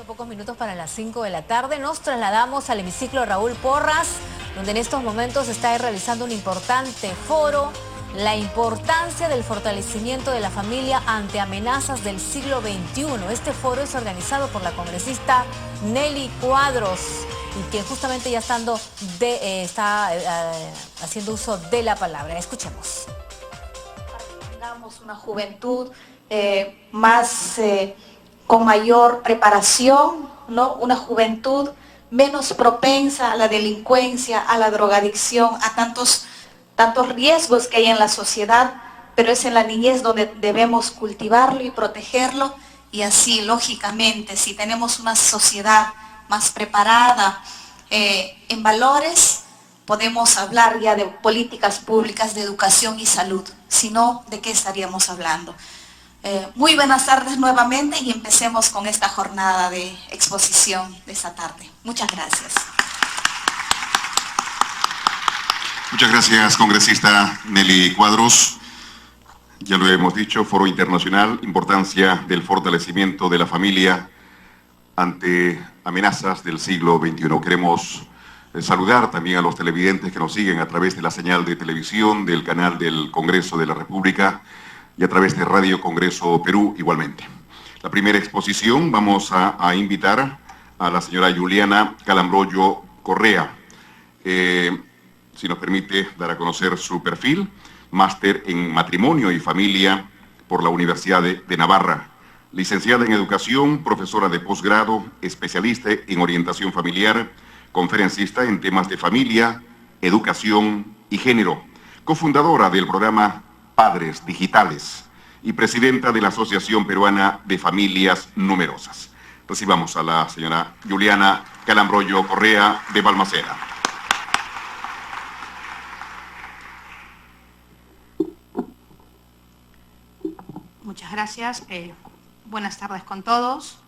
Pocos minutos para las 5 de la tarde nos trasladamos al hemiciclo Raúl Porras, donde en estos momentos se está realizando un importante foro, la importancia del fortalecimiento de la familia ante amenazas del siglo XXI. Este foro es organizado por la congresista Nelly Cuadros y que justamente ya está haciendo uso de la palabra. Escuchemos. Para que tengamos una juventud con mayor preparación, ¿no? Una juventud menos propensa a la delincuencia, a la drogadicción, a tantos riesgos que hay en la sociedad, pero es en la niñez donde debemos cultivarlo y protegerlo, y así, lógicamente, si tenemos una sociedad más preparada en valores, podemos hablar ya de políticas públicas de educación y salud. Si no, ¿de qué estaríamos hablando? Muy buenas tardes nuevamente y empecemos con esta jornada de exposición de esta tarde. Muchas gracias. Muchas gracias, congresista Nelly Cuadros. Ya lo hemos dicho, Foro Internacional, importancia del fortalecimiento de la familia ante amenazas del siglo XXI. Queremos saludar también a los televidentes que nos siguen a través de la señal de televisión del canal del Congreso de la República y a través de Radio Congreso Perú igualmente. La primera exposición vamos a invitar a la señora Juliana Calambroyo Correa. Si nos permite dar a conocer su perfil, máster en Matrimonio y Familia por la Universidad de Navarra, licenciada en Educación, profesora de posgrado, especialista en Orientación Familiar, conferencista en temas de familia, educación y género, cofundadora del programa Padres Digitales y presidenta de la Asociación Peruana de Familias Numerosas. Recibamos a la señora Juliana Calambroyo Correa de Balmaceda. Muchas gracias. Buenas tardes con todos.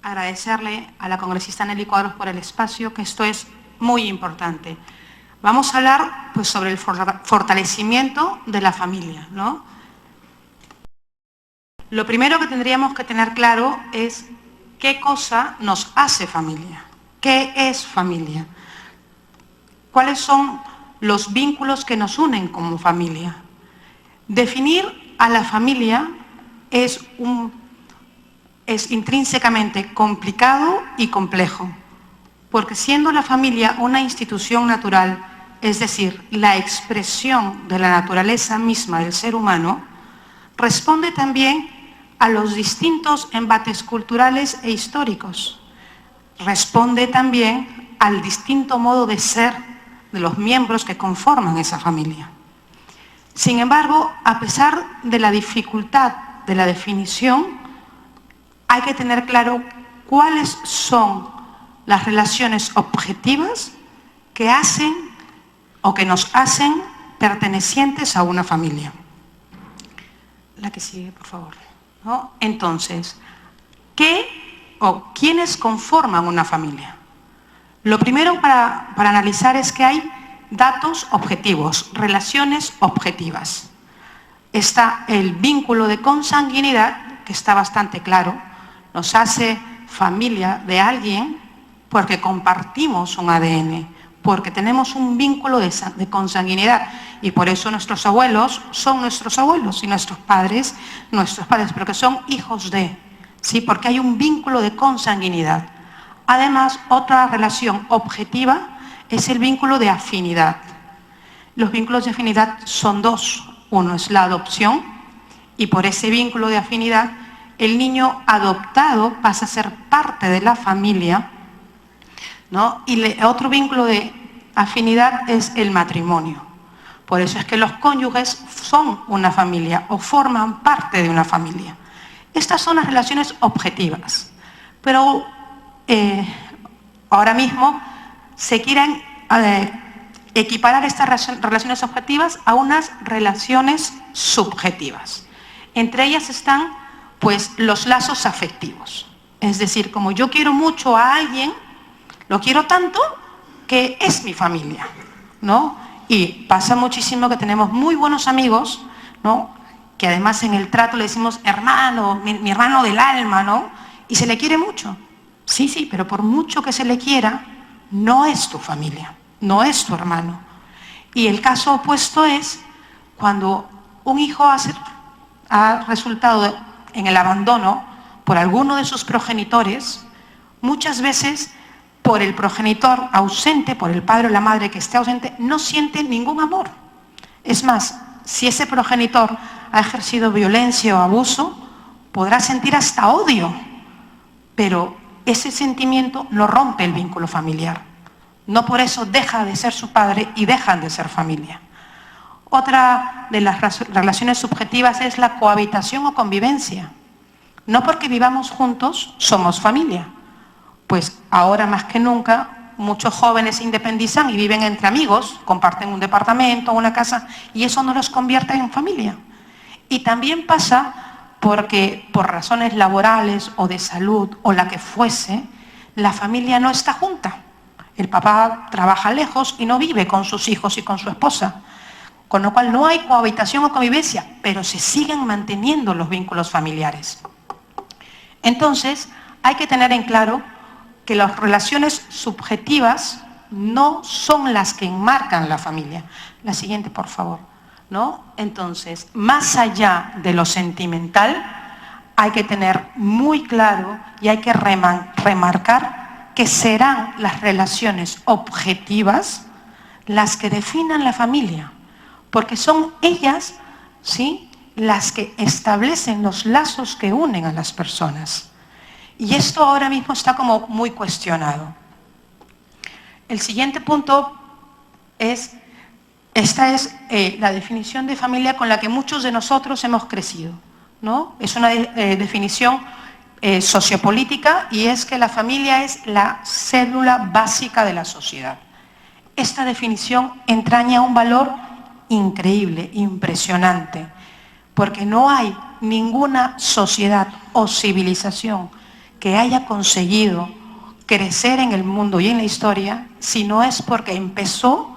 Agradecerle a la congresista Nelly Cuadros por el espacio, que esto es muy importante. Vamos a hablar pues, sobre el fortalecimiento de la familia, ¿no? Lo primero que tendríamos que tener claro es qué cosa nos hace familia, qué es familia, cuáles son los vínculos que nos unen como familia. Definir a la familia es intrínsecamente complicado y complejo, porque siendo la familia una institución natural, es decir, la expresión de la naturaleza misma del ser humano, responde también a los distintos embates culturales e históricos. Responde también al distinto modo de ser de los miembros que conforman esa familia. Sin embargo, a pesar de la dificultad de la definición, hay que tener claro cuáles son las relaciones objetivas que hacen o que nos hacen pertenecientes a una familia. La que sigue, por favor, ¿no? Entonces, ¿qué o quiénes conforman una familia? Lo primero para analizar es que hay datos objetivos, relaciones objetivas. Está el vínculo de consanguinidad, que está bastante claro, nos hace familia de alguien porque compartimos un ADN, porque tenemos un vínculo de consanguinidad, y por eso nuestros abuelos son nuestros abuelos y nuestros padres, porque son hijos de, ¿sí? Porque hay un vínculo de consanguinidad. Además, otra relación objetiva es el vínculo de afinidad. Los vínculos de afinidad son dos. Uno es la adopción, y por ese vínculo de afinidad, el niño adoptado pasa a ser parte de la familia, ¿no? Y otro vínculo de afinidad es el matrimonio. Por eso es que los cónyuges son una familia o forman parte de una familia. Estas son las relaciones objetivas. Pero ahora mismo se quieren equiparar estas relaciones objetivas a unas relaciones subjetivas. Entre ellas están pues los lazos afectivos. Es decir, como yo quiero mucho a alguien, lo quiero tanto que es mi familia, ¿no? Y pasa muchísimo que tenemos muy buenos amigos, ¿no? Que además en el trato le decimos hermano, mi hermano del alma, ¿no? Y se le quiere mucho, Sí, pero por mucho que se le quiera, no es tu familia, no es tu hermano. Y el caso opuesto es cuando un hijo ha resultado en el abandono por alguno de sus progenitores, muchas veces por el progenitor ausente, por el padre o la madre que esté ausente, no siente ningún amor. Es más, si ese progenitor ha ejercido violencia o abuso, podrá sentir hasta odio, pero ese sentimiento no rompe el vínculo familiar. No por eso deja de ser su padre y dejan de ser familia. Otra de las relaciones subjetivas es la cohabitación o convivencia. No porque vivamos juntos somos familia, pues ahora más que nunca muchos jóvenes se independizan y viven entre amigos, comparten un departamento, una casa, y eso no los convierte en familia. Y también pasa porque por razones laborales o de salud o la que fuese, la familia no está junta. El papá trabaja lejos y no vive con sus hijos y con su esposa. Con lo cual no hay cohabitación o convivencia, pero se siguen manteniendo los vínculos familiares. Entonces, hay que tener en claro que las relaciones subjetivas no son las que enmarcan la familia. La siguiente, por favor. ¿No? Entonces, más allá de lo sentimental, hay que tener muy claro y hay que remarcar que serán las relaciones objetivas las que definan la familia, porque son ellas, ¿sí?, las que establecen los lazos que unen a las personas. Y esto ahora mismo está como muy cuestionado. El siguiente punto es, esta es la definición de familia con la que muchos de nosotros hemos crecido, ¿no? Es una definición sociopolítica y es que la familia es la célula básica de la sociedad. Esta definición entraña un valor increíble, impresionante, porque no hay ninguna sociedad o civilización que haya conseguido crecer en el mundo y en la historia si no es porque empezó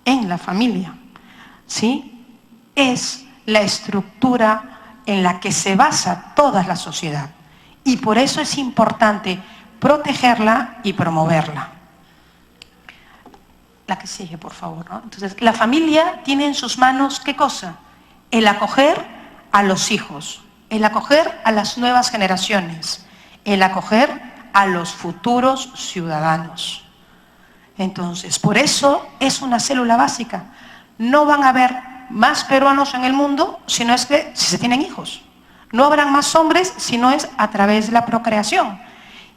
en la familia, ¿sí? Es la estructura en la que se basa toda la sociedad y por eso es importante protegerla y promoverla. La que sigue, por favor, ¿no? Entonces, la familia tiene en sus manos, ¿qué cosa? El acoger a los hijos, el acoger a las nuevas generaciones, el acoger a los futuros ciudadanos. Entonces, por eso es una célula básica. No van a haber más peruanos en el mundo si no es que si se tienen hijos. No habrán más hombres si no es a través de la procreación.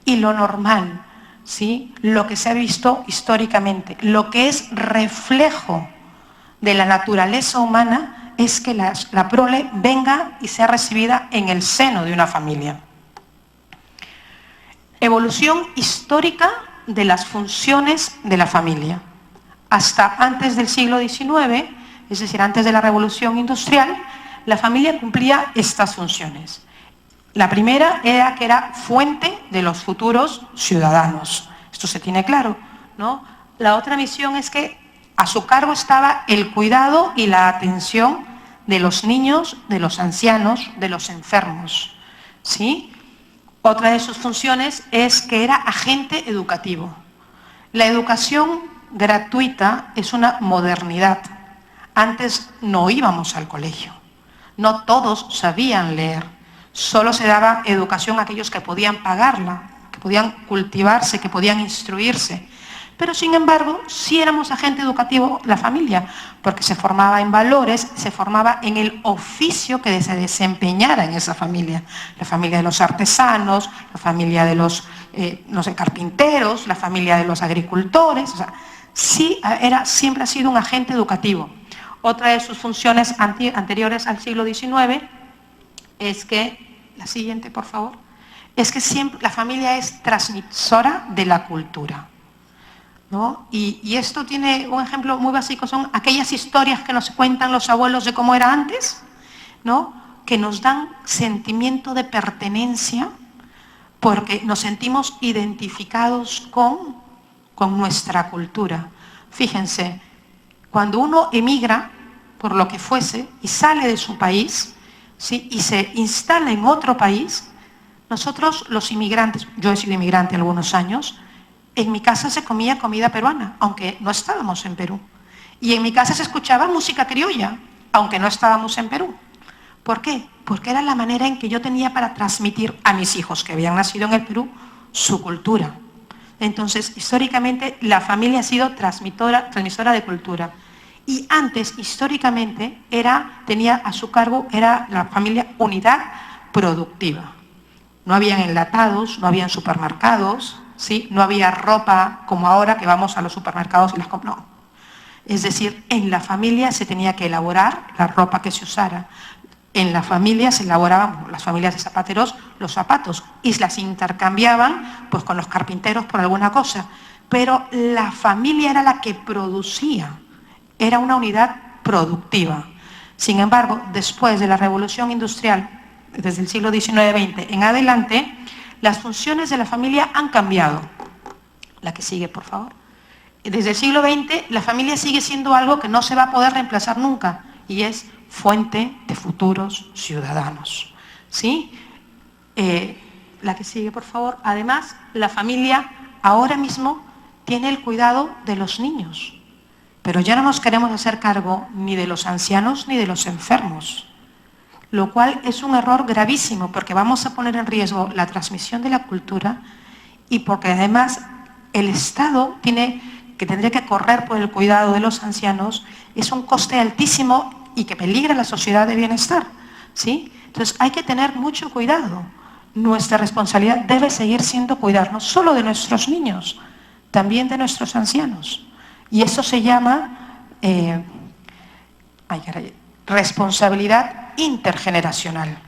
Y lo normal, ¿sí?, lo que se ha visto históricamente, lo que es reflejo de la naturaleza humana es que la prole venga y sea recibida en el seno de una familia. Evolución histórica de las funciones de la familia. Hasta antes del siglo XIX, es decir, antes de la Revolución Industrial, la familia cumplía estas funciones. La primera era que era fuente de los futuros ciudadanos. Esto se tiene claro, ¿no? La otra misión es que a su cargo estaba el cuidado y la atención de los niños, de los ancianos, de los enfermos, ¿sí? Otra de sus funciones es que era agente educativo. La educación gratuita es una modernidad. Antes no íbamos al colegio. No todos sabían leer. Solo se daba educación a aquellos que podían pagarla, que podían cultivarse, que podían instruirse. Pero sin embargo, sí éramos agente educativo la familia, porque se formaba en valores, se formaba en el oficio que se desempeñara en esa familia. La familia de los artesanos, la familia de los carpinteros, la familia de los agricultores. O sea, sí siempre ha sido un agente educativo. Otra de sus funciones anteriores al siglo XIX es que, la siguiente por favor, es que siempre la familia es transmisora de la cultura, ¿no? Y esto tiene un ejemplo muy básico, son aquellas historias que nos cuentan los abuelos de cómo era antes, ¿no?, que nos dan sentimiento de pertenencia porque nos sentimos identificados con nuestra cultura. Fíjense, cuando uno emigra, por lo que fuese, y sale de su país, ¿sí?, y se instala en otro país, Nosotros los inmigrantes, yo he sido inmigrante algunos años, en mi casa se comía comida peruana, aunque no estábamos en Perú. Y en mi casa se escuchaba música criolla, aunque no estábamos en Perú. ¿Por qué? Porque era la manera en que yo tenía para transmitir a mis hijos que habían nacido en el Perú su cultura. Entonces, históricamente, la familia ha sido transmisora de cultura. Y antes, históricamente, tenía a su cargo, era la familia unidad productiva. No habían enlatados, no habían supermercados, ¿sí? No había ropa como ahora que vamos a los supermercados y las compramos. No. Es decir, en la familia se tenía que elaborar la ropa que se usara. En la familia se elaboraban, las familias de zapateros, los zapatos y las intercambiaban pues, con los carpinteros por alguna cosa. Pero la familia era la que producía, era una unidad productiva. Sin embargo, después de la Revolución Industrial, desde el siglo XIX-XX en adelante, las funciones de la familia han cambiado. La que sigue, por favor. Desde el siglo XX, la familia sigue siendo algo que no se va a poder reemplazar nunca, y es fuente de futuros ciudadanos. ¿Sí? La que sigue, por favor. Además, la familia ahora mismo tiene el cuidado de los niños, pero ya no nos queremos hacer cargo ni de los ancianos ni de los enfermos, lo cual es un error gravísimo porque vamos a poner en riesgo la transmisión de la cultura y porque además el Estado tendría que correr por el cuidado de los ancianos, es un coste altísimo y que peligra la sociedad de bienestar, ¿sí? Entonces hay que tener mucho cuidado. Nuestra responsabilidad debe seguir siendo cuidar no solo de nuestros niños, también de nuestros ancianos. Y eso se llama responsabilidad intergeneracional,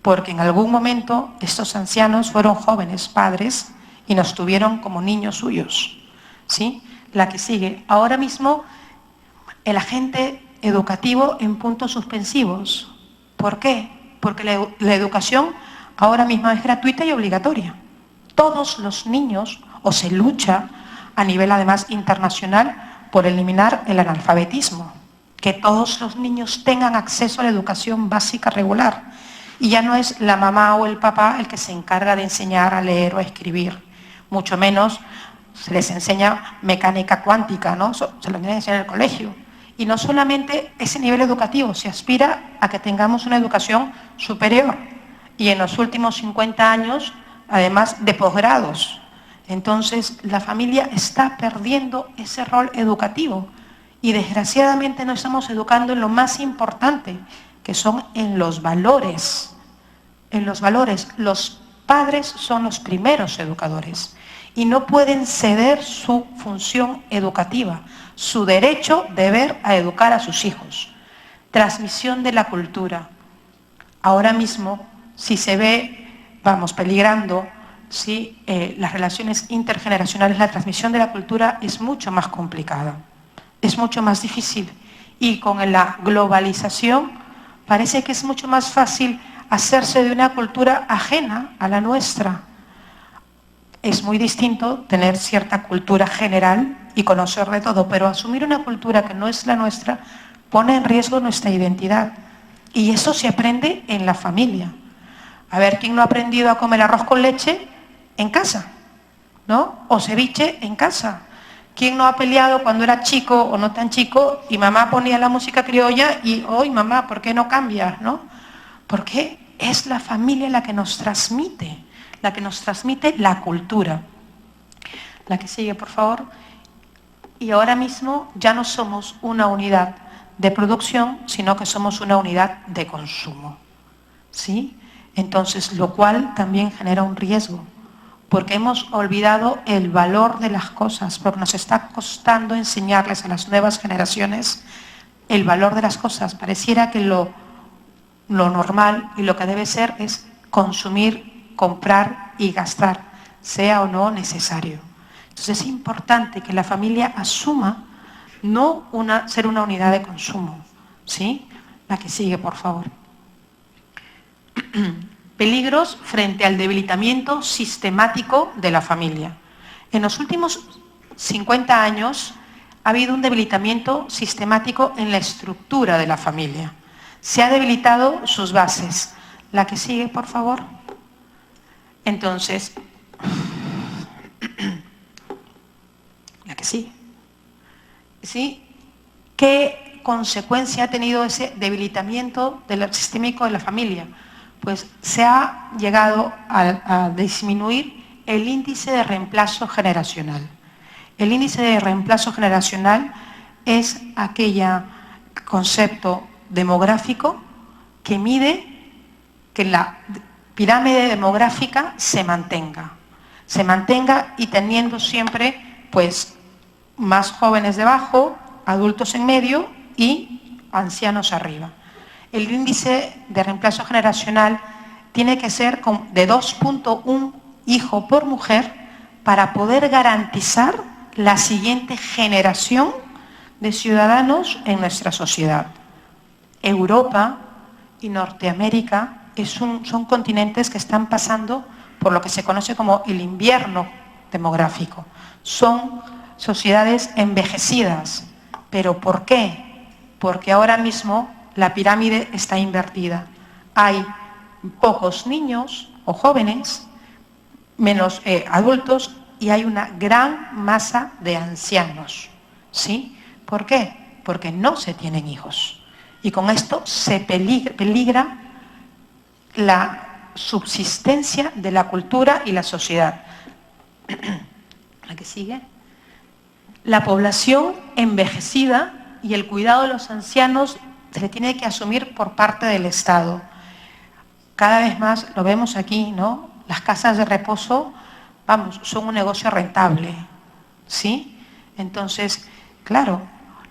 porque en algún momento estos ancianos fueron jóvenes padres y nos tuvieron como niños suyos, ¿sí? La que sigue. Ahora mismo el agente educativo en puntos suspensivos. ¿Por qué? Porque la educación ahora mismo es gratuita y obligatoria. Todos los niños, o se lucha a nivel además internacional por eliminar el analfabetismo, que todos los niños tengan acceso a la educación básica regular. Y ya no es la mamá o el papá el que se encarga de enseñar a leer o a escribir, mucho menos se les enseña mecánica cuántica, ¿no? Se lo tienen que enseñar en el colegio. Y no solamente ese nivel educativo, se aspira a que tengamos una educación superior. Y en los últimos 50 años, además de posgrados. Entonces, la familia está perdiendo ese rol educativo. Y desgraciadamente no estamos educando en lo más importante, que son en los valores. En los valores. Los padres son los primeros educadores. Y no pueden ceder su función educativa, su derecho, deber a educar a sus hijos. Transmisión de la cultura. Ahora mismo, si se ve, peligrando, ¿sí? Las relaciones intergeneracionales, la transmisión de la cultura es mucho más complicada, es mucho más difícil. Y con la globalización parece que es mucho más fácil hacerse de una cultura ajena a la nuestra. Es muy distinto tener cierta cultura general y conocer de todo, pero asumir una cultura que no es la nuestra pone en riesgo nuestra identidad. Y eso se aprende en la familia. A ver, ¿quién no ha aprendido a comer arroz con leche en casa? ¿No? O ceviche en casa. ¿Quién no ha peleado cuando era chico o no tan chico y mamá ponía la música criolla y, hoy mamá, ¿por qué no cambias? ¿No? Porque es la familia la que nos transmite la cultura. La que sigue, por favor. Y ahora mismo ya no somos una unidad de producción, sino que somos una unidad de consumo. ¿Sí? Entonces, lo cual también genera un riesgo, porque hemos olvidado el valor de las cosas, porque nos está costando enseñarles a las nuevas generaciones el valor de las cosas. Pareciera que lo normal y lo que debe ser es consumir, comprar y gastar, sea o no necesario. Entonces es importante que la familia asuma no ser una unidad de consumo. ¿Sí? La que sigue, por favor. Peligros frente al debilitamiento sistemático de la familia. En los últimos 50 años ha habido un debilitamiento sistemático en la estructura de la familia. Se ha debilitado sus bases. La que sigue, por favor. Entonces, la que sigue. ¿Sí? ¿Qué consecuencia ha tenido ese debilitamiento del sistémico de la familia? Pues se ha llegado a disminuir el índice de reemplazo generacional. El índice de reemplazo generacional es aquel concepto demográfico que mide que la pirámide demográfica se mantenga y teniendo siempre pues más jóvenes debajo, adultos en medio y ancianos arriba. El índice de reemplazo generacional tiene que ser de 2.1 hijo por mujer para poder garantizar la siguiente generación de ciudadanos en nuestra sociedad. Europa y Norteamérica son continentes que están pasando por lo que se conoce como el invierno demográfico. Son sociedades envejecidas. ¿Pero por qué? Porque ahora mismo la pirámide está invertida. Hay pocos niños o jóvenes, menos adultos, y hay una gran masa de ancianos. ¿Sí? ¿Por qué? Porque no se tienen hijos. Y con esto se peligra la subsistencia de la cultura y la sociedad. La que sigue. La población envejecida y el cuidado de los ancianos se le tiene que asumir por parte del Estado. Cada vez más lo vemos aquí, ¿no? Las casas de reposo, vamos, son un negocio rentable, ¿sí? Entonces, claro,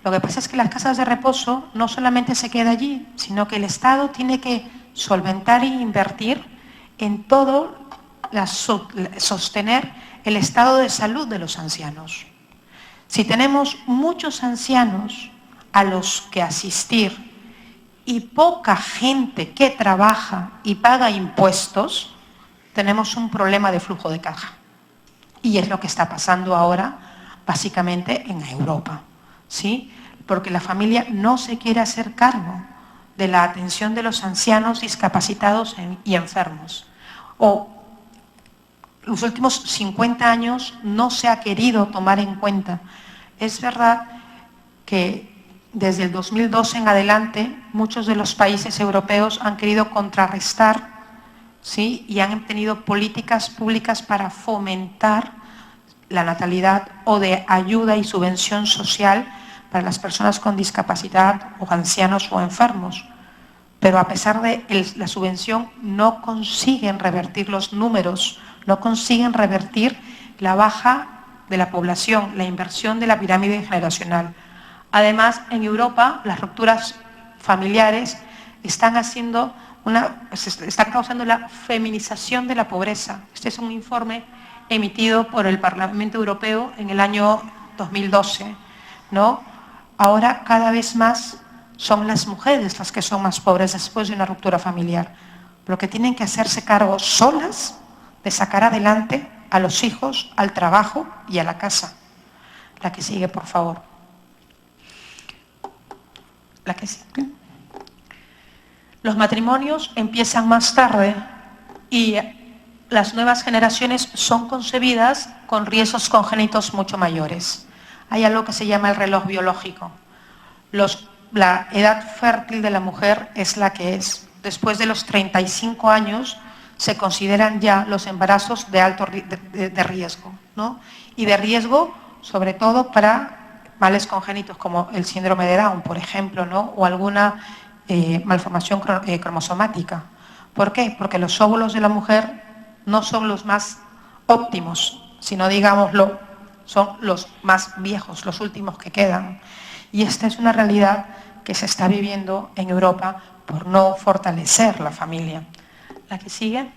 lo que pasa es que las casas de reposo no solamente se queda allí, sino que el Estado tiene que solventar e invertir en todo, sostener el estado de salud de los ancianos. Si tenemos muchos ancianos a los que asistir y poca gente que trabaja y paga impuestos, tenemos un problema de flujo de caja. Y es lo que está pasando ahora, básicamente, en Europa, ¿sí? Porque la familia no se quiere hacer cargo de la atención de los ancianos discapacitados y enfermos. O los últimos 50 años no se ha querido tomar en cuenta. Es verdad que desde el 2012 en adelante muchos de los países europeos han querido contrarrestar, ¿sí? Y han tenido políticas públicas para fomentar la natalidad o de ayuda y subvención social para las personas con discapacidad o ancianos o enfermos. Pero a pesar de la subvención no consiguen revertir los números, no consiguen revertir la baja de la población, la inversión de la pirámide generacional. Además, en Europa, las rupturas familiares están causando la feminización de la pobreza. Este es un informe emitido por el Parlamento Europeo en el año 2012, ¿no? Ahora, cada vez más, son las mujeres las que son más pobres después de una ruptura familiar, pero que tienen que hacerse cargo solas de sacar adelante a los hijos, al trabajo y a la casa. La que sigue, por favor. La que sigue. Los matrimonios empiezan más tarde y las nuevas generaciones son concebidas con riesgos congénitos mucho mayores. Hay algo que se llama el reloj biológico. La edad fértil de la mujer es la que es. Después de los 35 años se consideran ya los embarazos de alto riesgo, ¿no? Y de riesgo sobre todo para males congénitos como el síndrome de Down, por ejemplo, ¿no? O alguna malformación cromosomática. ¿Por qué? Porque los óvulos de la mujer no son los más óptimos, sino, digámoslo, son los más viejos, los últimos que quedan. Y esta es una realidad que se está viviendo en Europa por no fortalecer la familia. La que sigue.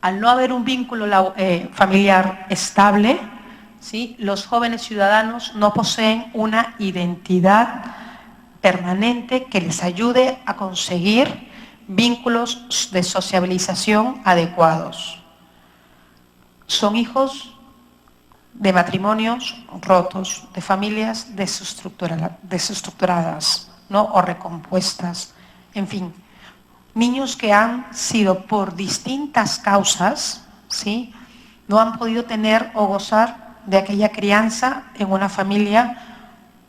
Al no haber un vínculo familiar estable, ¿sí? Los jóvenes ciudadanos no poseen una identidad permanente que les ayude a conseguir vínculos de sociabilización adecuados. Son hijos de matrimonios rotos, de familias desestructuradas, ¿no? O recompuestas, en fin. niños que han sido por distintas causas, ¿sí?, no han podido tener o gozar de aquella crianza en una familia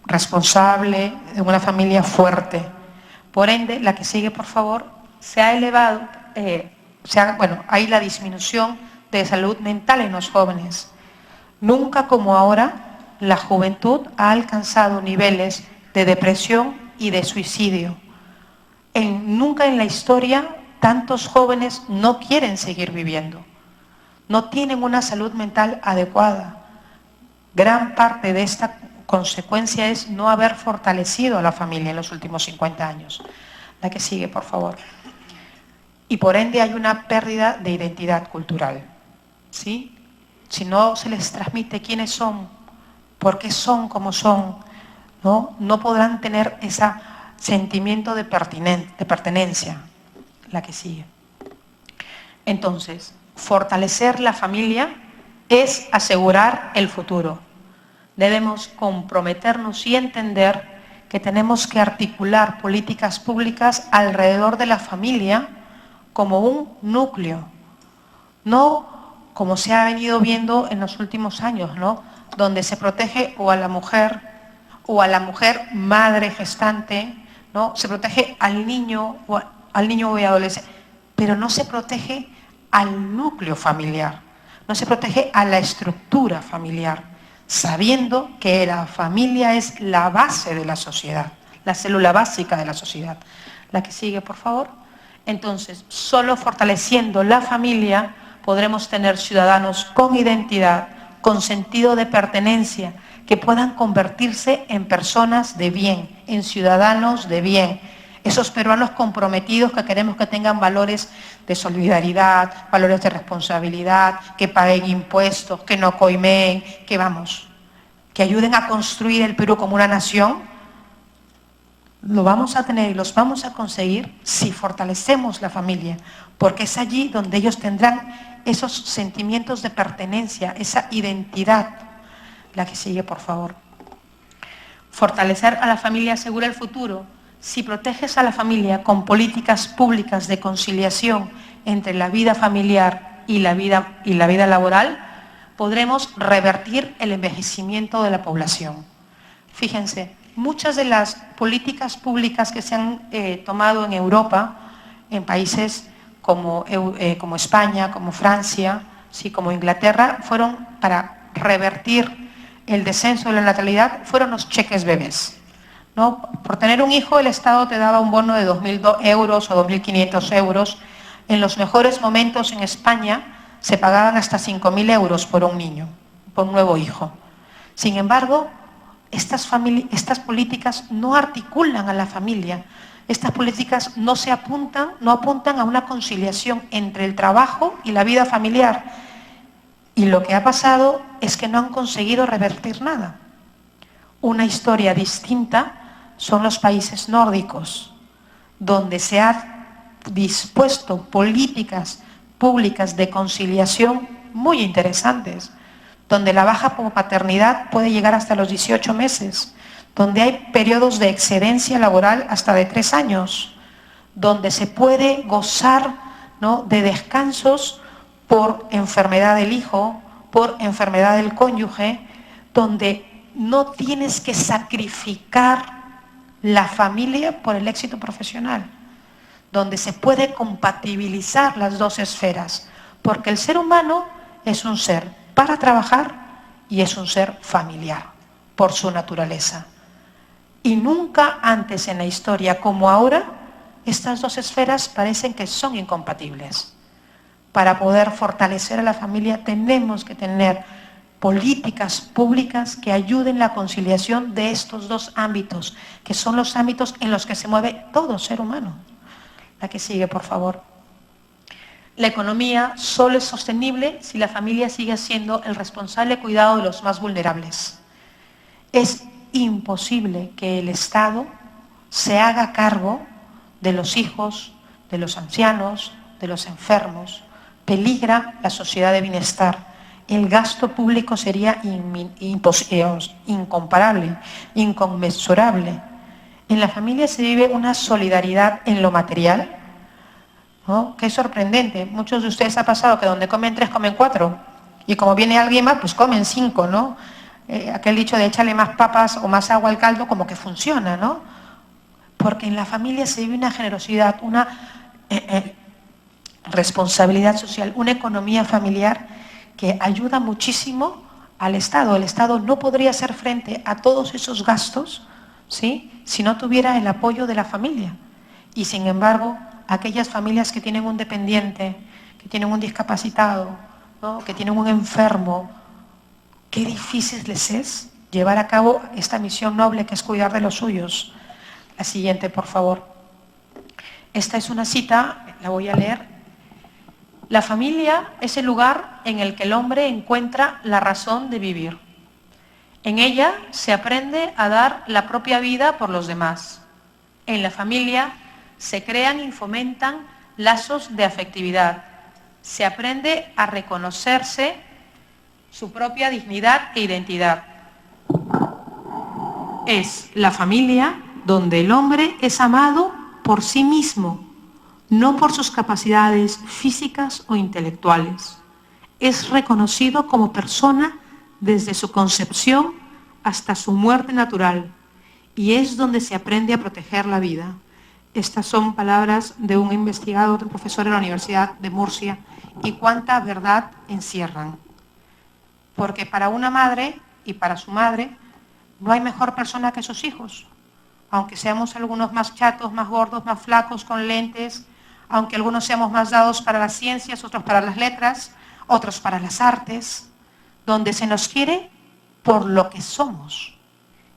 responsable, en una familia fuerte. Por ende, la que sigue, por favor, se ha elevado, hay la disminución de salud mental en los jóvenes. Nunca como ahora la juventud ha alcanzado niveles de depresión y de suicidio. Nunca en la historia tantos jóvenes no quieren seguir viviendo, no tienen una salud mental adecuada. Gran parte de esta consecuencia es no haber fortalecido a la familia en los últimos 50 años. La que sigue, por favor. Y por ende hay una pérdida de identidad cultural, ¿sí? Si no se les transmite quiénes son, por qué son como son, no podrán tener ese sentimiento de pertenencia. La que sigue. Entonces, fortalecer la familia es asegurar el futuro. Debemos comprometernos y entender que tenemos que articular políticas públicas alrededor de la familia como un núcleo, no como se ha venido viendo en los últimos años, ¿no?, donde se protege o a la mujer madre gestante, ¿no?, se protege al niño o adolescente, pero no se protege al núcleo familiar, no se protege a la estructura familiar, sabiendo que la familia es la base de la sociedad, la célula básica de la sociedad. La que sigue, por favor. Entonces, solo fortaleciendo la familia podremos tener ciudadanos con identidad, con sentido de pertenencia, que puedan convertirse en personas de bien, en ciudadanos de bien. Esos peruanos comprometidos que queremos que tengan valores de solidaridad, valores de responsabilidad, que paguen impuestos, que no coimeen, que ayuden a construir el Perú como una nación. Lo vamos a tener y los vamos a conseguir si fortalecemos la familia, porque es allí donde ellos tendrán esos sentimientos de pertenencia, esa identidad. La que sigue, por favor. Fortalecer a la familia asegura el futuro. Si proteges a la familia con políticas públicas de conciliación entre la vida familiar y la vida laboral, podremos revertir el envejecimiento de la población. Fíjense, muchas de las políticas públicas que se han tomado en Europa, en países como España, como Francia, sí, como Inglaterra, fueron para revertir el descenso de la natalidad, fueron los cheques bebés, ¿no? Por tener un hijo, el Estado te daba un bono de 2.000 euros o 2.500 euros. En los mejores momentos en España se pagaban hasta 5.000 euros por un niño, por un nuevo hijo. Sin embargo, estas políticas no articulan a la familia. Estas políticas no apuntan a una conciliación entre el trabajo y la vida familiar. Y lo que ha pasado es que no han conseguido revertir nada. Una historia distinta son los países nórdicos, donde se han dispuesto políticas públicas de conciliación muy interesantes, donde la baja por paternidad puede llegar hasta los 18 meses, donde hay periodos de excedencia laboral hasta de 3 años, donde se puede gozar, ¿no?, de descansos por enfermedad del hijo, por enfermedad del cónyuge, donde no tienes que sacrificar la familia por el éxito profesional, donde se puede compatibilizar las dos esferas, porque el ser humano es un ser para trabajar y es un ser familiar, por su naturaleza. Y nunca antes en la historia como ahora, estas dos esferas parecen que son incompatibles. Para poder fortalecer a la familia tenemos que tener políticas públicas que ayuden la conciliación de estos dos ámbitos, que son los ámbitos en los que se mueve todo ser humano. La que sigue, por favor. La economía solo es sostenible si la familia sigue siendo el responsable cuidado de los más vulnerables. Es imposible que el Estado se haga cargo de los hijos, de los ancianos, de los enfermos. Peligra la sociedad de bienestar. El gasto público sería incomparable, inconmensurable. En la familia se vive una solidaridad en lo material, ¿no? Que es sorprendente. Muchos de ustedes ha pasado que donde comen 3, comen 4. Y como viene alguien más, pues comen 5, ¿no? Aquel dicho de échale más papas o más agua al caldo, como que funciona, ¿no? Porque en la familia se vive una generosidad, una responsabilidad social, una economía familiar que ayuda muchísimo al Estado. El Estado no podría hacer frente a todos esos gastos, ¿sí?, si no tuviera el apoyo de la familia. Y sin embargo, aquellas familias que tienen un dependiente, que tienen un discapacitado, ¿no?, que tienen un enfermo, qué difícil les es llevar a cabo esta misión noble que es cuidar de los suyos. La siguiente, por favor. Esta es una cita, la voy a leer. La familia es el lugar en el que el hombre encuentra la razón de vivir. En ella se aprende a dar la propia vida por los demás. En la familia se crean y fomentan lazos de afectividad. Se aprende a reconocerse su propia dignidad e identidad. Es la familia donde el hombre es amado por sí mismo, no por sus capacidades físicas o intelectuales. Es reconocido como persona desde su concepción hasta su muerte natural, y es donde se aprende a proteger la vida. Estas son palabras de un investigador, un profesor en la Universidad de Murcia, y cuánta verdad encierran. Porque para una madre y para su madre no hay mejor persona que sus hijos. Aunque seamos algunos más chatos, más gordos, más flacos, con lentes, aunque algunos seamos más dados para las ciencias, otros para las letras, otros para las artes, donde se nos quiere por lo que somos.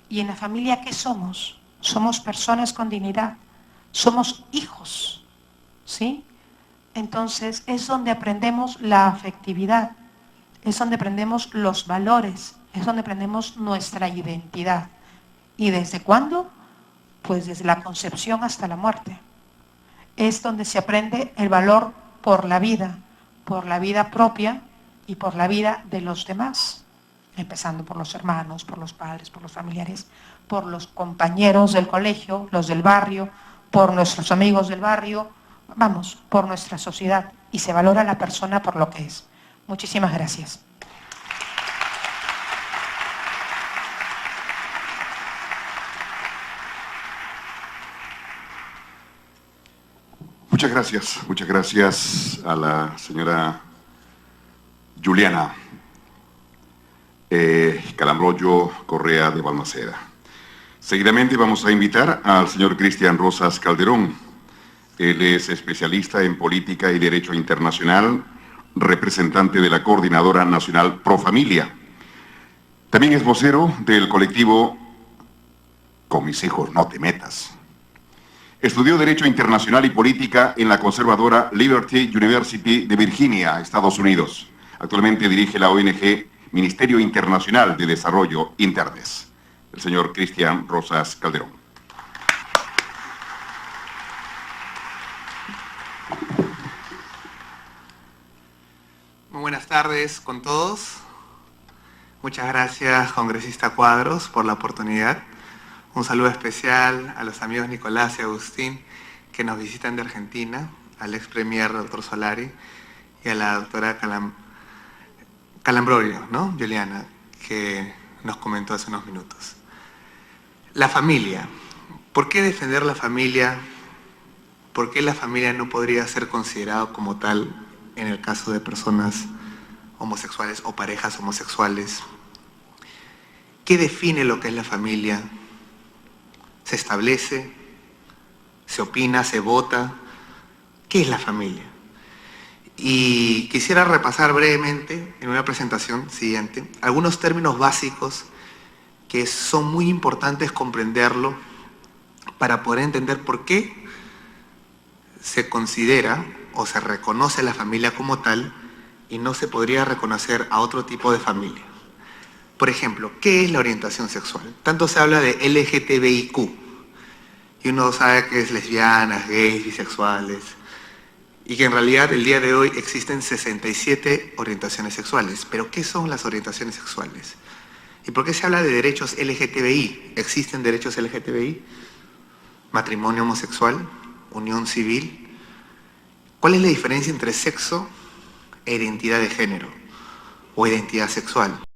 Y en la familia, ¿qué somos? Somos personas con dignidad, somos hijos, ¿sí? Entonces es donde aprendemos la afectividad, es donde aprendemos los valores, es donde aprendemos nuestra identidad. ¿Y desde cuándo? Pues desde la concepción hasta la muerte. Es donde se aprende el valor por la vida propia y por la vida de los demás, empezando por los hermanos, por los padres, por los familiares, por los compañeros del colegio, los del barrio, por nuestros amigos del barrio, vamos, por nuestra sociedad, y se valora a la persona por lo que es. Muchísimas gracias. Muchas gracias a la señora Juliana Calambroyo Correa de Balmaceda. Seguidamente vamos a invitar al señor Cristian Rosas Calderón. Él es especialista en política y derecho internacional, representante de la Coordinadora Nacional Pro Familia. También es vocero del colectivo Con mis hijos no te metas. Estudió Derecho Internacional y Política en la conservadora Liberty University de Virginia, Estados Unidos. Actualmente dirige la ONG Ministerio Internacional de Desarrollo Interdes. El señor Cristian Rosas Calderón. Muy buenas tardes con todos. Muchas gracias, congresista Cuadros, por la oportunidad. Un saludo especial a los amigos Nicolás y Agustín que nos visitan de Argentina, al ex premier doctor Solari y a la doctora Calambroyo, ¿no?, Juliana, que nos comentó hace unos minutos. La familia. ¿Por qué defender la familia? ¿Por qué la familia no podría ser considerado como tal en el caso de personas homosexuales o parejas homosexuales? ¿Qué define lo que es la familia? ¿Se establece? ¿Se opina? ¿Se vota? ¿Qué es la familia? Y quisiera repasar brevemente en una presentación siguiente algunos términos básicos que son muy importantes comprenderlo para poder entender por qué se considera o se reconoce la familia como tal y no se podría reconocer a otro tipo de familia. Por ejemplo, ¿qué es la orientación sexual? Tanto se habla de LGTBIQ y uno sabe que es lesbianas, gays, bisexuales, y que en realidad el día de hoy existen 67 orientaciones sexuales. ¿Pero qué son las orientaciones sexuales? ¿Y por qué se habla de derechos LGTBI? ¿Existen derechos LGTBI? ¿Matrimonio homosexual? ¿Unión civil? ¿Cuál es la diferencia entre sexo e identidad de género o identidad sexual?